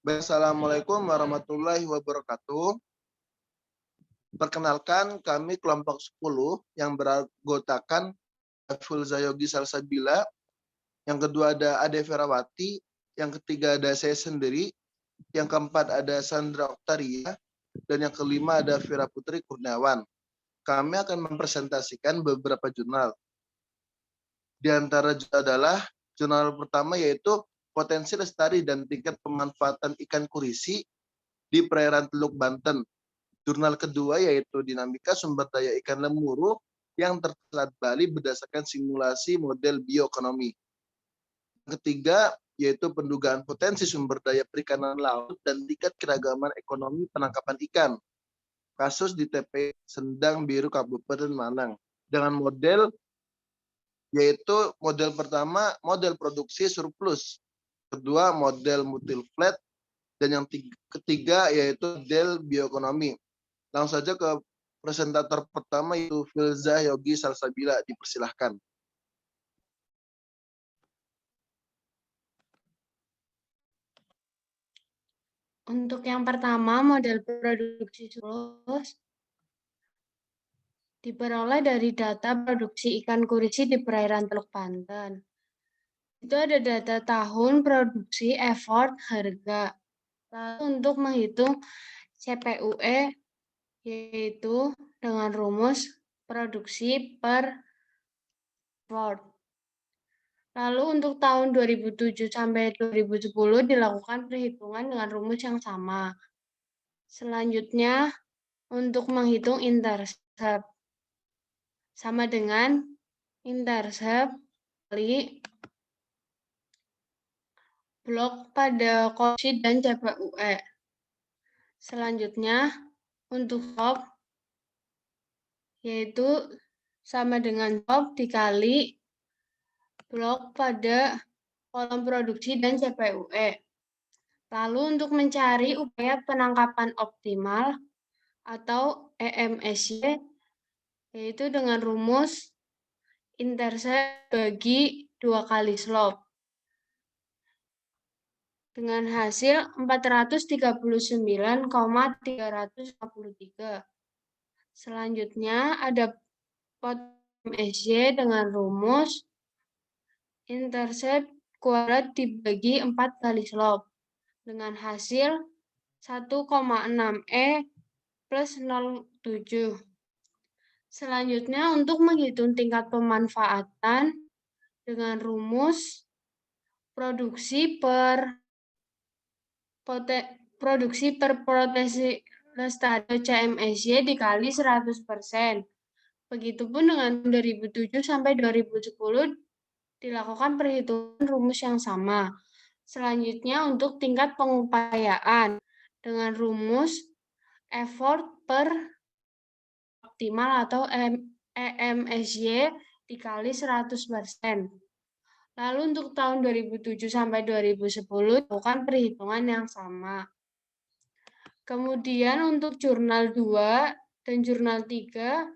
Assalamualaikum warahmatullahi wabarakatuh. Perkenalkan, kami kelompok 10 yang beranggotakan Fulza Yogi Salsabila, yang kedua ada Ade Ferawati, yang ketiga ada saya sendiri, yang keempat ada Sandra Oktaria, dan yang kelima ada Vira Putri Kurniawan. Kami akan mempresentasikan beberapa jurnal. Di antara jurnal adalah jurnal pertama yaitu Potensi Lestari dan Tingkat Pemanfaatan Ikan Kurisi di Perairan Teluk Banten. Jurnal kedua yaitu Dinamika Sumber Daya Ikan Lemuru yang terselat Bali berdasarkan simulasi model bioekonomi. Ketiga yaitu Pendugaan Potensi Sumber Daya Perikanan Laut dan Tingkat Keragaman Ekonomi Penangkapan Ikan. Kasus di TP Sendang Biru Kabupaten Malang. Dengan model yaitu model pertama model produksi surplus, kedua model multi flat, dan yang ketiga yaitu model bioekonomi. Langsung saja ke presentator pertama yaitu Fulza Yogi Salsabila, dipersilahkan. Untuk yang pertama, model produksi surplus diperoleh dari data produksi ikan kurisi di perairan Teluk Banten. Itu ada data tahun, produksi, effort, harga. Lalu untuk menghitung CPUE, yaitu dengan rumus produksi per effort. Lalu untuk tahun 2007 sampai 2010 dilakukan perhitungan dengan rumus yang sama. Selanjutnya, untuk menghitung intercept, sama dengan intercept kali blok pada koefisien dan CPUE. Selanjutnya, untuk top, yaitu sama dengan top dikali blok pada kolom produksi dan CPUE. Lalu untuk mencari upaya penangkapan optimal atau EMSY, yaitu dengan rumus intercept bagi 2 kali slope. Dengan hasil 439,353. Selanjutnya ada EMSY dengan rumus intercept kuadrat dibagi 4 kali slope. Dengan hasil 1,6 E plus 0,7. Selanjutnya untuk menghitung tingkat pemanfaatan dengan rumus produksi per potensi lestari CMSY dikali 100%. Begitupun dengan 2007 sampai 2010 dilakukan perhitungan rumus yang sama. Selanjutnya untuk tingkat pengupayaan dengan rumus effort per optimal atau EMSY dikali 100%. Lalu untuk tahun 2007 sampai 2010 dilakukan perhitungan yang sama. Kemudian untuk jurnal 2 dan jurnal 3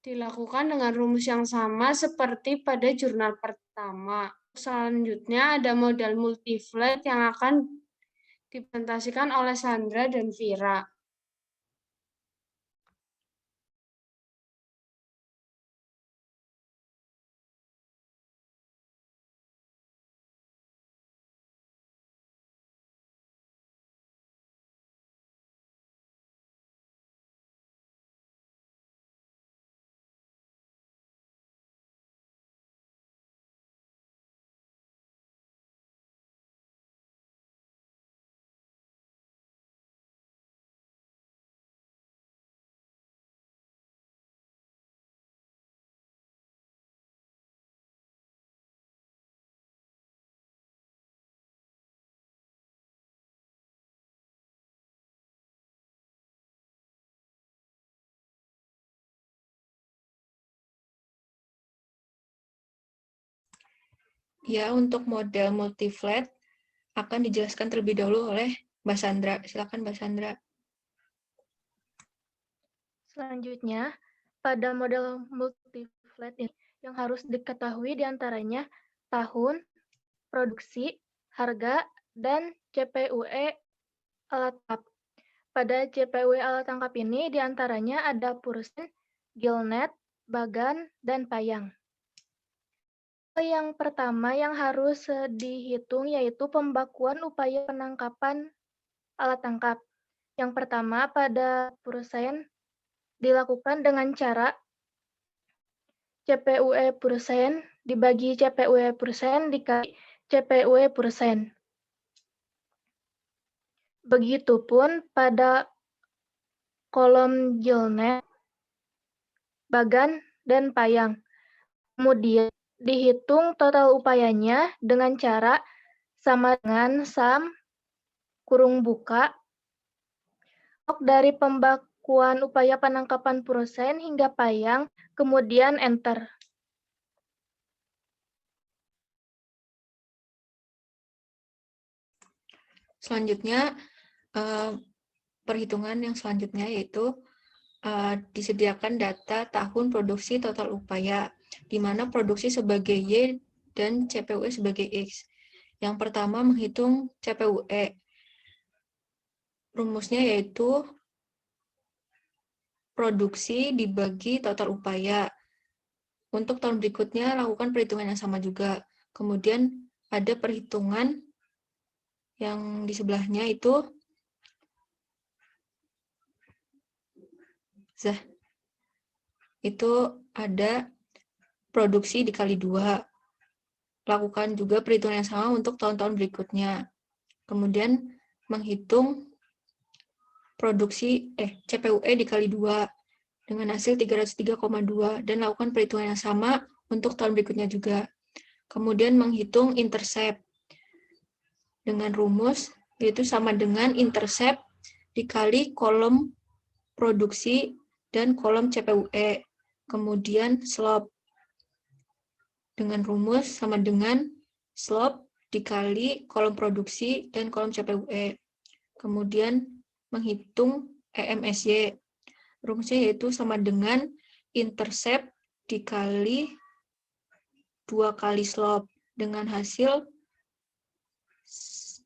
dilakukan dengan rumus yang sama seperti pada jurnal pertama. Selanjutnya ada model multi-flat yang akan dipresentasikan oleh Sandra dan Vira. Ya, untuk model multi-flat akan dijelaskan terlebih dahulu oleh Mbak Sandra. Silakan Mbak Sandra. Selanjutnya, pada model multi-flat ini yang harus diketahui diantaranya tahun, produksi, harga, dan CPUE alat tangkap. Pada CPUE alat tangkap ini diantaranya ada Pursen, Gillnet, Bagan, dan Payang. Yang pertama yang harus dihitung yaitu pembakuan upaya penangkapan alat tangkap. Yang pertama pada Pursen dilakukan dengan cara CPUE Pursen dibagi CPUE Pursen dikali CPUE Pursen. Begitupun pada kolom Gillnet, Bagan, dan Payang. Kemudian dihitung total upayanya dengan cara sama dengan SAM kurung buka dari pembakuan upaya penangkapan Pursen hingga Payang, kemudian enter. Selanjutnya, perhitungan yang selanjutnya yaitu disediakan data tahun produksi total upaya, di mana produksi sebagai Y dan CPUE sebagai X. Yang pertama menghitung CPUE. Rumusnya yaitu produksi dibagi total upaya. Untuk tahun berikutnya lakukan perhitungan yang sama juga. Kemudian ada perhitungan yang di sebelahnya itu ada produksi dikali 2. Lakukan juga perhitungan yang sama untuk tahun-tahun berikutnya. Kemudian menghitung produksi CPUE dikali 2 dengan hasil 303,2 dan lakukan perhitungan yang sama untuk tahun berikutnya juga. Kemudian menghitung intercept dengan rumus yaitu sama dengan intercept dikali kolom produksi dan kolom CPUE. Kemudian slope dengan rumus sama dengan slope dikali kolom produksi dan kolom CPUE. Kemudian menghitung EMSY. Rumusnya yaitu sama dengan intercept dikali 2 kali slope dengan hasil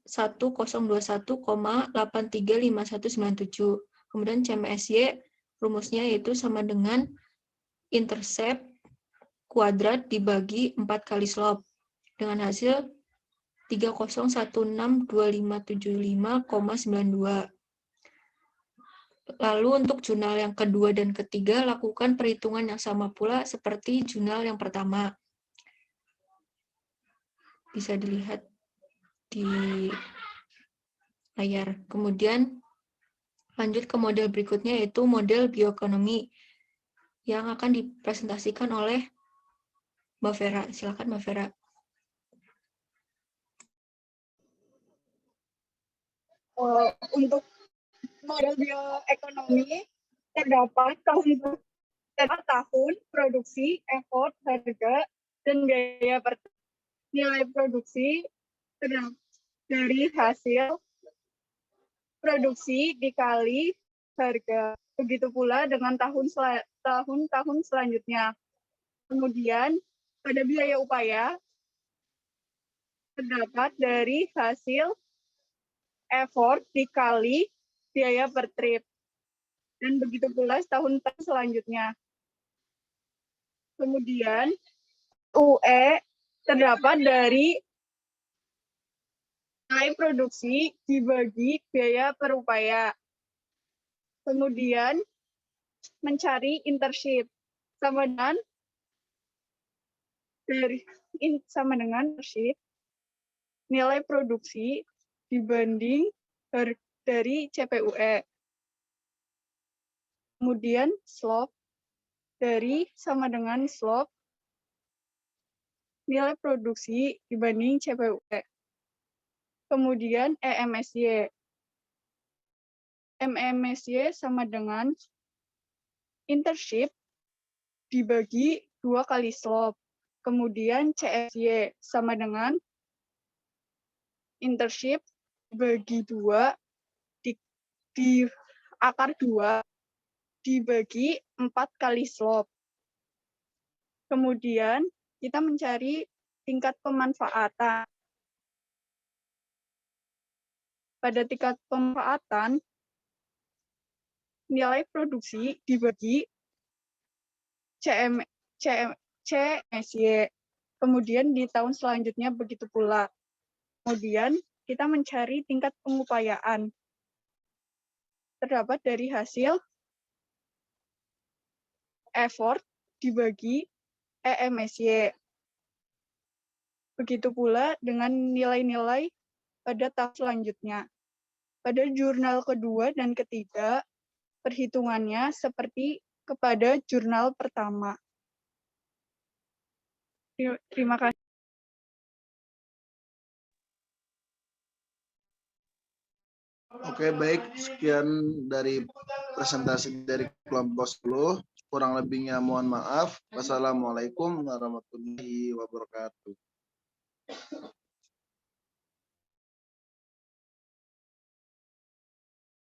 1021,835197. Kemudian CMSY rumusnya yaitu sama dengan intercept kuadrat dibagi 4 kali slope dengan hasil 30162575,92. Lalu untuk jurnal yang kedua dan ketiga, lakukan perhitungan yang sama pula seperti jurnal yang pertama. Bisa dilihat di layar. Kemudian lanjut ke model berikutnya yaitu model bioekonomi yang akan dipresentasikan oleh Mbak Vera. Silakan Mbak Vera. Untuk model bioekonomi terdapat tahun produksi, effort, harga, dan biaya per nilai produksi dari hasil produksi dikali harga. Begitu pula dengan tahun-tahun selanjutnya. Kemudian pada biaya upaya terdapat dari hasil effort dikali biaya per trip. Dan begitu pula tahun selanjutnya. Kemudian UE terdapat dari nilai produksi dibagi biaya per upaya. Kemudian mencari internship sama dengan internship nilai produksi dibanding dari CPUE. Kemudian slope sama dengan slope nilai produksi dibanding CPUE. Kemudian EMSY. EMSY sama dengan internship dibagi 2 kali slope. Kemudian CSY sama dengan internship dibagi 2 di akar 2 dibagi 4 kali slope. Kemudian kita mencari tingkat pemanfaatan. pada tingkat pemanfaatan, nilai produksi dibagi CMSY. Kemudian di tahun selanjutnya begitu pula. Kemudian kita mencari tingkat pengupayaan. Terdapat dari hasil effort dibagi EMSY. Begitu pula dengan nilai-nilai pada tahap selanjutnya. Pada jurnal kedua dan ketiga, perhitungannya seperti kepada jurnal pertama. Terima kasih. Oke, baik. Sekian dari presentasi dari kelompok 10. Kurang lebihnya mohon maaf. Wassalamualaikum warahmatullahi wabarakatuh.